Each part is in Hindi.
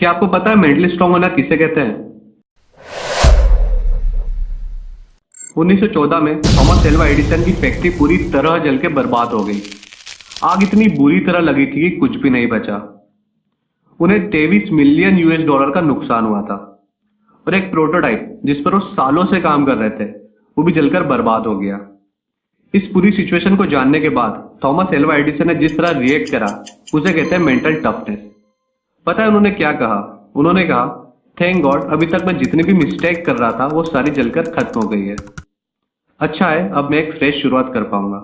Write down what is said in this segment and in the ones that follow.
क्या आपको पता है मेंटली स्ट्रांग होना किसे कहते हैं? 1914 में थॉमस एल्वा एडिसन की फैक्ट्री पूरी तरह जल के बर्बाद हो गई। आग इतनी बुरी तरह लगी थी कि कुछ भी नहीं बचा। उन्हें 23 मिलियन US$ का नुकसान हुआ था और एक प्रोटोटाइप जिस पर वो सालों से काम कर रहे थे वो भी जलकर बर्बाद हो गया। इस पूरी सिचुएशन को जानने के बाद थॉमस एल्वा एडिसन ने जिस तरह रिएक्ट करा उसे कहते हैं मेंटल टफनेस। पता है उन्होंने क्या कहा? उन्होंने कहा, थैंक गॉड अभी तक मैं जितनी भी मिस्टेक कर रहा था वो सारी जलकर खत्म हो गई है। अच्छा है, अब मैं एक फ्रेश शुरुआत कर पाऊंगा।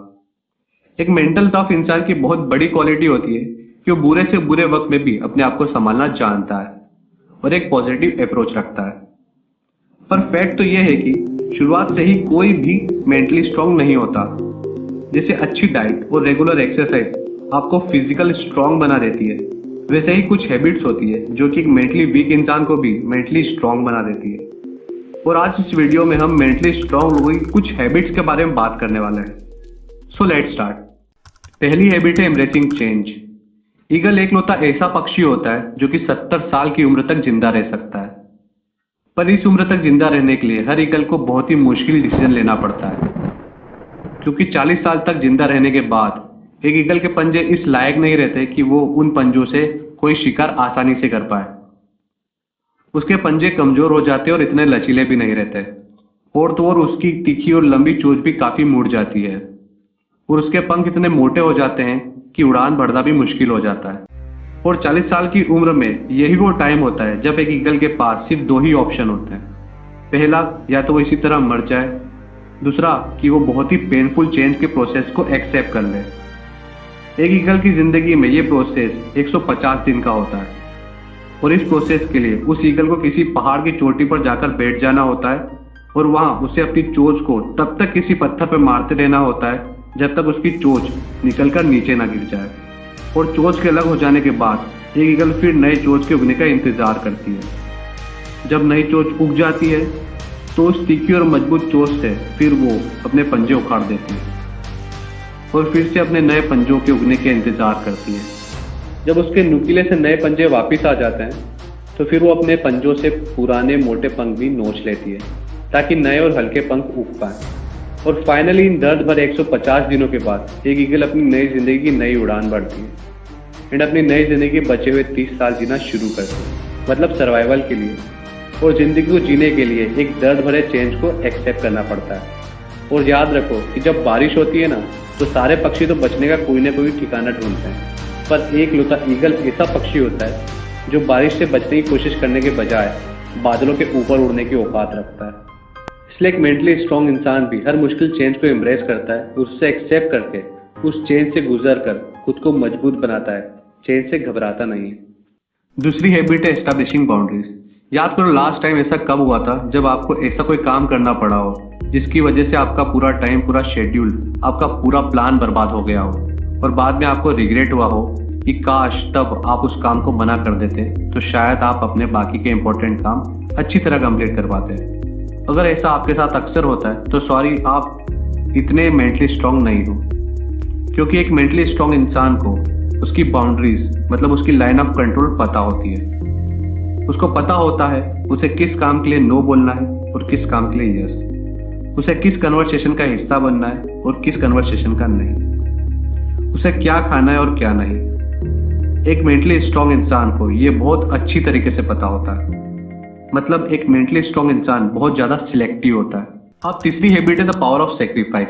एक मेंटल टफ इंसान की बहुत बड़ी क्वालिटी होती है कि वो बुरे से बुरे वक्त में भी अपने आप को संभालना जानता है और एक पॉजिटिव अप्रोच रखता है। पर फैक्ट तो यह है कि शुरुआत से ही कोई भी मेंटली स्ट्रांग नहीं होता। जैसे अच्छी डाइट और रेगुलर एक्सरसाइज आपको फिजिकल स्ट्रांग बना देती है, वैसे ही कुछ हैबिट्स होती है जो कि एक मेंटली वीक इंसान को भी मेंटली स्ट्रांग बना देती है। और आज इस वीडियो में हम मेंटली स्ट्रांग हुई कुछ हैबिट्स के बारे में बात करने वाले हैं। So let's start. पहली हैबिट है एम्ब्रेसिंग चेंज। ईगल एकलौता ऐसा पक्षी होता है जो कि 70 साल की उम्र तक जिंदा रह सकता है। पर इस उम्र तक जिंदा रहने के लिए हर ईगल को बहुत ही मुश्किल डिसीजन लेना पड़ता है, क्योंकि 40 साल तक जिंदा रहने के बाद एक ईगल के पंजे इस लायक नहीं रहते कि वो उन पंजों से कोई शिकार आसानी से कर पाए। उसके पंजे कमजोर हो जाते और इतने लचीले भी नहीं रहते, और तो और उसकी तीखी और लंबी चोंच भी काफी मुड़ जाती है, और उसके पंख इतने मोटे हो जाते हैं कि उड़ान भरना भी मुश्किल हो जाता है। और 40 साल की उम्र में यही वो टाइम होता है जब एक ईगल के पास सिर्फ 2 ही ऑप्शन होते हैं। पहला, या तो वो इसी तरह मर जाए, दूसरा कि वो बहुत ही पेनफुल चेंज के प्रोसेस को एक्सेप्ट कर ले। एक ईगल की जिंदगी में ये प्रोसेस 150 दिन का होता है, और इस प्रोसेस के लिए उस ईगल को किसी पहाड़ की चोटी पर जाकर बैठ जाना होता है, और वहां उसे अपनी चोंच को तब तक किसी पत्थर पर मारते रहना होता है जब तक उसकी चोंच निकलकर नीचे ना गिर जाए। और चोंच के अलग हो जाने के बाद एक ईगल फिर नए चोंच के उगने का इंतजार करती है। जब नई चोंच उग जाती है तो उस तीखी और मजबूत चोंच से फिर वो अपने पंजे उखाड़ देती है और फिर से अपने नए पंजों के उगने के इंतजार करती है। जब उसके नुकीले से नए पंजे वापिस आ जाते हैं तो फिर वो अपने पंजों से पुराने मोटे पंख भी नोच लेती है ताकि नए और हल्के पंख उग पाए। और फाइनली इन दर्द भरे 150 दिनों के बाद एक ईगल अपनी नई जिंदगी की नई उड़ान भरती है एंड अपनी नई जिंदगी के बचे हुए 30 साल जीना शुरू करती है, मतलब सर्वाइवल के लिए। और जिंदगी को जीने के लिए एक दर्द भरे चेंज को एक्सेप्ट करना पड़ता है। और याद रखो कि जब बारिश होती है ना तो सारे पक्षी तो बचने का कोई ना कोई ठिकाना ढूंढते हैं, पर एक लौता ईगल ऐसा पक्षी होता है जो बारिश से बचने की कोशिश करने के बजाय बादलों के ऊपर उड़ने की औकात रखता है। इसलिए एक मेंटली स्ट्रांग इंसान भी हर मुश्किल चेंज को एम्ब्रेस करता है, उससे एक्सेप्ट करके उस चेंज से गुजर कर खुद को मजबूत बनाता है, चेंज से घबराता नहीं है। दूसरी हैबिट है एस्टैब्लिशिंग बाउंड्रीज। याद करो लास्ट टाइम ऐसा कब हुआ था जब आपको ऐसा कोई काम करना पड़ा हो जिसकी वजह से आपका पूरा टाइम, पूरा शेड्यूल, आपका पूरा प्लान बर्बाद हो गया हो, और बाद में आपको रिग्रेट हुआ हो कि काश तब आप उस काम को मना कर देते तो शायद आप अपने बाकी के इंपॉर्टेंट काम अच्छी तरह कंप्लीट कर पाते। अगर ऐसा आपके साथ अक्सर होता है तो सॉरी, आप इतने मेंटली स्ट्रांग नहीं हो, क्योंकि एक मेंटली स्ट्रांग इंसान को उसकी बाउंड्रीज मतलब उसकी लाइन ऑफ कंट्रोल पता होती है। उसको पता होता है उसे किस काम के लिए नो बोलना है और किस काम के लिए यस, उसे किस कन्वर्सेशन का हिस्सा बनना है और किस कन्वर्सेशन का नहीं, उसे क्या खाना है और क्या नहीं। एक मेंटली स्ट्रांग इंसान को ये बहुत अच्छी तरीके से पता होता है, मतलब एक मेंटली स्ट्रांग इंसान बहुत ज्यादा सिलेक्टिव होता है। अब तीसरी हैबिट है the power of sacrifice.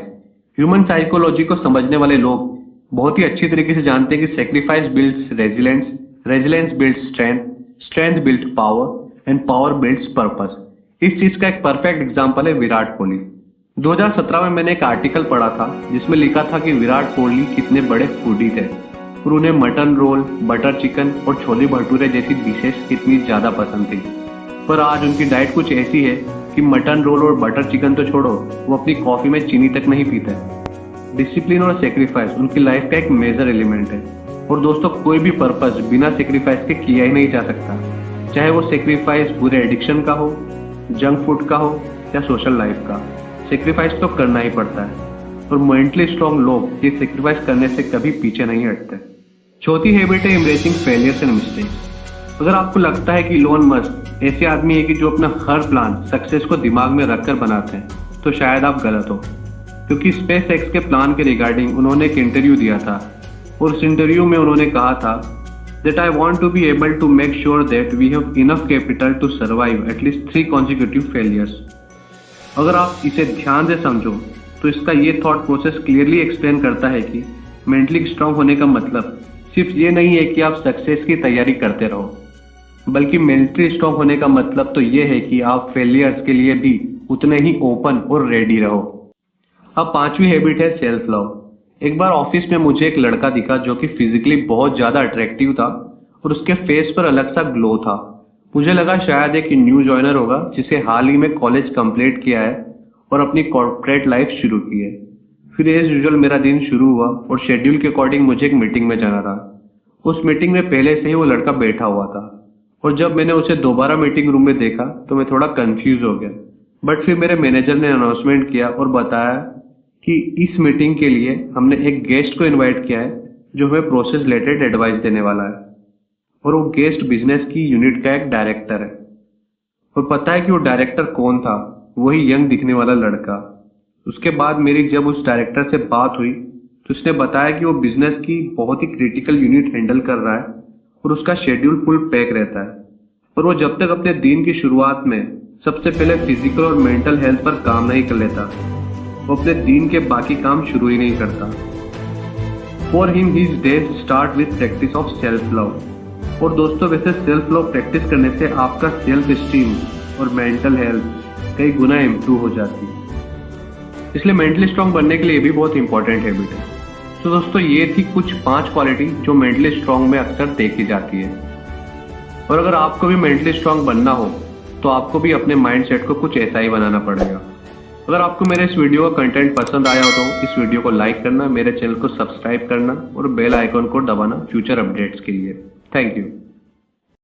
Human psychology को समझने वाले लोग बहुत ही अच्छी तरीके से जानते हैं कि sacrifice builds resilience, resilience builds strength, strength builds power and power builds purpose. इस चीज का एक परफेक्ट एग्जांपल है विराट कोहली। 2017 में मैंने एक आर्टिकल पढ़ा था जिसमें लिखा था कि विराट कोहली कितने बड़े फूडी थे और उन्हें मटन रोल, बटर चिकन और छोले भटूरे जैसी डिशेस कितनी ज्यादा पसंद थी। पर आज उनकी डाइट कुछ ऐसी है कि मटन रोल और बटर चिकन तो छोड़ो, वो अपनी कॉफी में चीनी तक नहीं पीते। डिसिप्लिन और सेक्रीफाइस उनकी लाइफ का एक मेजर एलिमेंट है। और दोस्तों, कोई भी पर्पस बिना सेक्रीफाइस के किया ही नहीं जा सकता, चाहे वो सेक्रीफाइस बुरे एडिक्शन का हो, जंक फूड का हो या सोशल लाइफ का। सेक्रीफाइस तो करना ही पड़ता है, और मेंटली स्ट्रांग लोग ये सेक्रीफाइस करने से कभी पीछे नहीं हटते। चौथी हैबिट है एम्ब्रेसिंग फेलियर्स एंड मिस्टेक्स। अगर आपको लगता है कि इलोन मस्क ऐसे आदमी है कि जो अपना हर प्लान सक्सेस को दिमाग में रखकर बनाते हैं, तो शायद आप गलत हो। क्योंकि स्पेस एक्स के प्लान के रिगार्डिंग उन्होंने एक इंटरव्यू दिया था और उस इंटरव्यू में उन्होंने कहा था that I want to be able to make sure that we have enough capital to survive at least 3 consecutive failures। अगर आप इसे ध्यान से समझो तो इसका ये थॉट प्रोसेस क्लियरली एक्सप्लेन करता है कि मेंटली स्ट्रांग होने का मतलब सिर्फ ये नहीं है कि आप सक्सेस की तैयारी करते रहो, बल्कि मेंटली स्ट्रांग होने का मतलब तो ये है कि आप फेलियर्स के लिए भी उतने ही ओपन और रेडी रहो। अब 5वीं हैबिट है सेल्फ लव। एक बार ऑफिस में मुझे एक लड़का दिखा जो कि फिजिकली बहुत ज्यादा अट्रैक्टिव था और उसके फेस पर अलग सा ग्लो था। मुझे लगा शायद एक न्यू जॉइनर होगा जिसे हाल ही में कॉलेज कंप्लीट किया है और अपनी कॉर्पोरेट लाइफ शुरू की है। फिर एज यूजुअल मेरा दिन शुरू हुआ और शेड्यूल के अकॉर्डिंग मुझे एक मीटिंग में जाना था। उस मीटिंग में पहले से ही वो लड़का बैठा हुआ था और जब मैंने उसे दोबारा मीटिंग रूम में देखा तो मैं थोड़ा कंफ्यूज हो गया। बट फिर मेरे मैनेजर ने अनाउंसमेंट किया और बताया कि इस मीटिंग के लिए हमने एक गेस्ट को इनवाइट किया है जो हमें प्रोसेस रिलेटेड एडवाइस देने वाला है और वो गेस्ट बिजनेस की यूनिट का एक डायरेक्टर है। और पता है कि वो डायरेक्टर कौन था? वही यंग दिखने वाला लड़का। उसके बाद मेरी जब उस डायरेक्टर से बात हुई तो उसने बताया कि वो बिजनेस की बहुत ही क्रिटिकल यूनिट हैंडल कर रहा है और उसका शेड्यूल फुल पैक रहता है और वो जब तक अपने दिन की शुरुआत में सबसे पहले फिजिकल और मेंटल हेल्थ पर काम नहीं कर लेता वो अपने दिन के बाकी काम शुरू ही नहीं करता। For him his days start with practice of self love. और दोस्तों वैसे सेल्फ लव प्रैक्टिस करने से आपका सेल्फ स्टीम और मेंटल हेल्थ कई गुना इम्प्रूव हो जाती है। इसलिए मेंटली स्ट्रांग बनने के लिए भी बहुत इंपॉर्टेंट हैबिट है। तो दोस्तों ये थी कुछ 5 क्वालिटी जो मेंटली स्ट्रांग में अक्सर देखी जाती है। और अगर आपको भी मेंटली स्ट्रांग बनना हो तो आपको भी अपने माइंडसेट को कुछ ऐसा ही बनाना पड़ेगा। अगर आपको मेरे इस वीडियो का कंटेंट पसंद आया हो तो इस वीडियो को लाइक करना, मेरे चैनल को सब्सक्राइब करना और बेल आइकॉन को दबाना फ्यूचर अपडेट्स के लिए। Thank you.